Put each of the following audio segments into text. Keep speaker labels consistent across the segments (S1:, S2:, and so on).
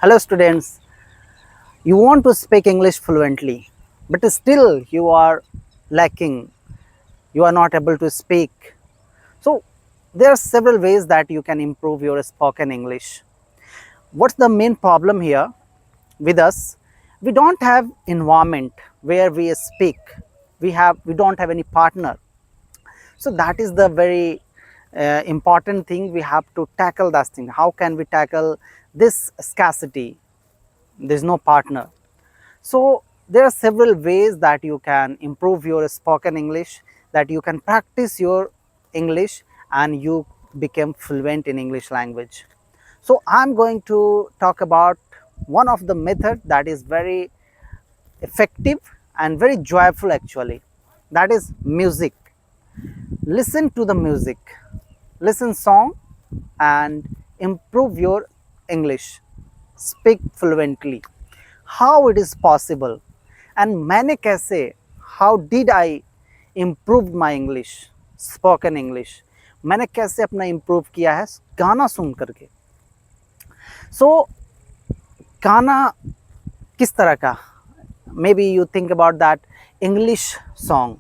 S1: Hello, students. You want to speak English fluently, but still you are lacking. You are not able to speak. So, there are several ways that you can improve your spoken English. What's the main problem here with us? We don't have environment where we speak. We don't have any partner. So that is the very important thing we have to tackle. That thing. How can we tackle this scarcity? There's no partner. So there are several ways that you can improve your spoken English, that you can practice your English and you become fluent in English language. So I'm going to talk about one of the method that is very effective and very joyful actually. That is music. Listen to the music, listen song and improve your English. Speak fluently. How it is possible and मैंने कैसे, how did I improve my English, spoken English, मैंने कैसे अपना improve किया है गाना सुन करके. So गाना किस तरह का, maybe you think about that English song,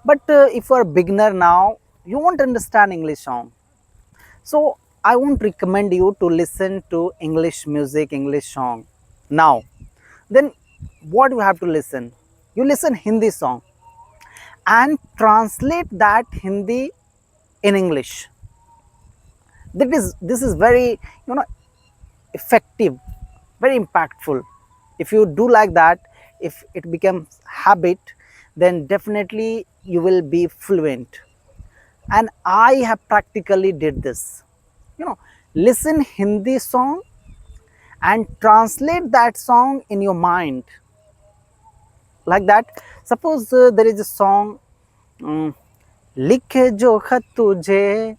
S1: but if you are a beginner now, you won't understand English song. So I won't recommend you to listen to English music, English song now. Then what you have to listen? You listen Hindi song and translate that Hindi in English. This is very effective, very impactful. If you do like that, if it becomes habit, then definitely you will be fluent. And I have practically did this. Listen Hindi song and translate that song in your mind like that. Suppose there is a song, लिखे जो खत तुझे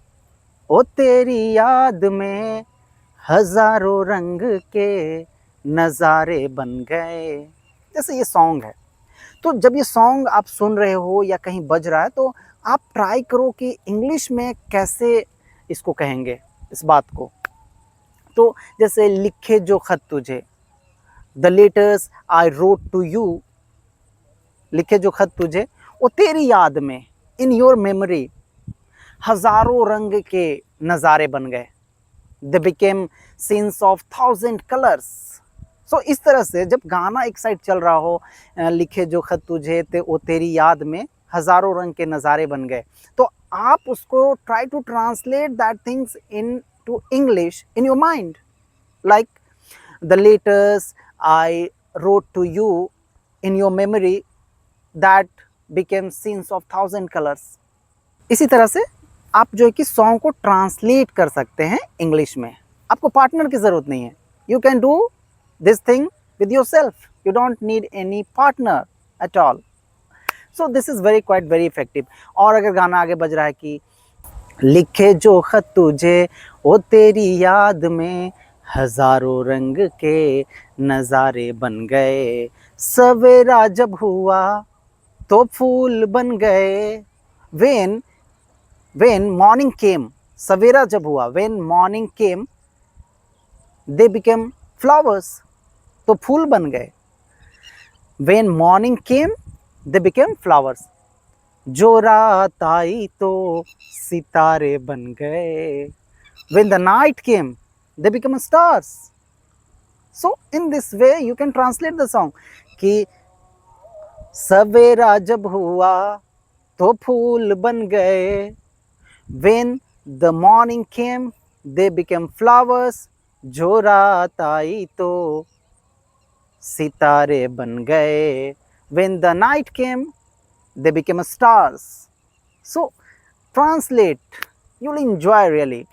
S1: ओ तेरी याद में हजारों रंग के नज़ारे बन गए, जैसे ये सॉन्ग है. तो जब ये सॉन्ग आप सुन रहे हो या कहीं बज रहा है तो आप ट्राई करो कि इंग्लिश में कैसे इसको कहेंगे, इस बात को. तो जैसे लिखे जो खत तुझे, the letters I wrote to you, लिखे जो खत तुझे वो तेरी याद में, इन योर मेमोरी, हजारों रंग के नज़ारे बन गए, they became scenes of 1000 colours. So इस तरह से जब गाना एक साइड चल रहा हो, लिखे जो खत तुझे ते वो तेरी याद में हजारों रंग के नज़ारे बन गए, तो आप उसको try to translate that things into English in your mind, like the letters I wrote to you, in your memory that became scenes of 1000 colours. इसी तरह से आप जो है कि सॉन्ग को ट्रांसलेट कर सकते हैं इंग्लिश में. आपको पार्टनर की ज़रूरत नहीं है. You can do this thing with your self. You don't need any partner at all. So this is very quite very effective. और अगर गाना आगे बज रहा है कि लिखे जो खत तुझे ओ तेरी याद में हजारों रंग के नज़ारे बन गए, सवेरा जब हुआ तो फूल बन गए. when morning came, सवेरा जब हुआ, when morning came they became flowers, तो फूल बन गए. when morning came they became flowers. जो रात आई तो सितारे बन गए. when the night came they became stars. So in this way you can translate the song कि सवेरा जब हुआ तो फूल बन गए, when the morning came they became flowers, जो रात आई तो सितारे बन गए, when the night came they became stars. So translate, you'll enjoy really.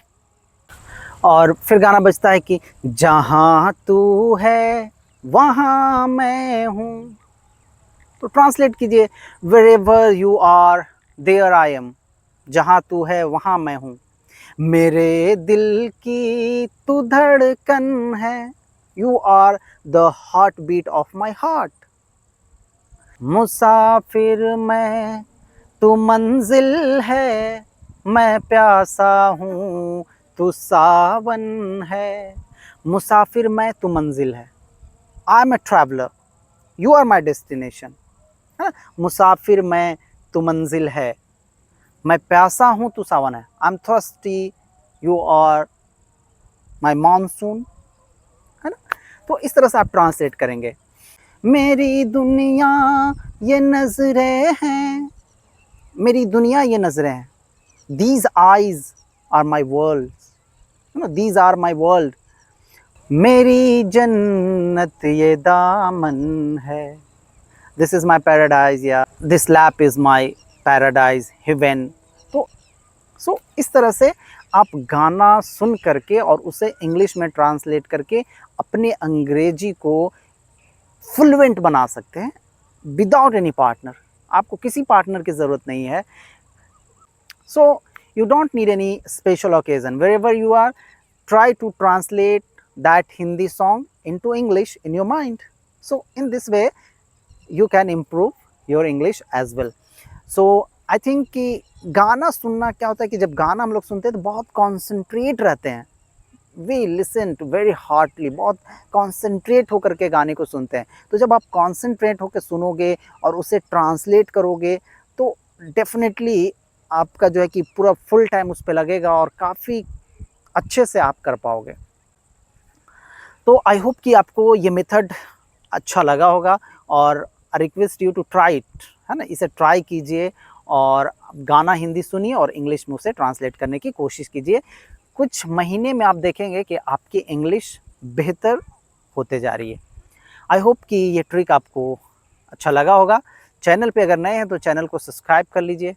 S1: और फिर गाना बजता है कि जहाँ तू है वहाँ मैं हूँ, तो ट्रांसलेट कीजिए wherever you are there I am. जहाँ तू है वहाँ मैं हूँ. मेरे दिल की तू धड़कन है, you are the heartbeat of my heart. मुसाफिर मैं तू मंजिल है, मैं प्यासा हूँ तू सावन है. मुसाफिर मैं तू मंजिल है, I am a traveller, you are my destination, है ना। मुसाफिर मैं तू मंजिल है, मैं प्यासा हूँ तू सावन है, I am thirsty, you are my monsoon, है ना। तो इस तरह से आप ट्रांसलेट करेंगे। मेरी दुनिया ये नजरें हैं, मेरी दुनिया ये नजरें हैं, these eyes are my world, these are my world, मेरी जन्नत ये दामन है, दिस इज माई पैराडाइज, या this lap is my paradise heaven. तो इस तरह से आप गाना सुन करके और उसे इंग्लिश में ट्रांसलेट करके अपने अंग्रेजी को फ्लुएंट बना सकते हैं विदाउट एनी पार्टनर। आपको किसी पार्टनर की ज़रूरत नहीं है। सो you don't need any special occasion. Wherever you are, try to translate that Hindi song into English in your mind. So in this way you can improve your English as well. So I think कि गाना सुनना क्या होता है कि जब गाना हम लोग सुनते हैं तो बहुत कॉन्सेंट्रेट रहते हैं, we listen to very hardly, बहुत कॉन्सेंट्रेट होकर के गाने को सुनते हैं। तो जब आप कॉन्सेंट्रेट होकर सुनोगे और उसे ट्रांसलेट करोगे तो डेफिनेटली आपका जो है कि पूरा फुल टाइम उस पर लगेगा और काफ़ी अच्छे से आप कर पाओगे। तो आई होप कि आपको ये मेथड अच्छा लगा होगा और I request you to try it, है ना। इसे ट्राई कीजिए और गाना हिंदी सुनिए और इंग्लिश में उसे ट्रांसलेट करने की कोशिश कीजिए। कुछ महीने में आप देखेंगे कि आपकी इंग्लिश बेहतर होते जा रही है। आई होप कि ये ट्रिक आपको अच्छा लगा होगा। चैनल पे अगर नए हैं तो चैनल को सब्सक्राइब कर लीजिए।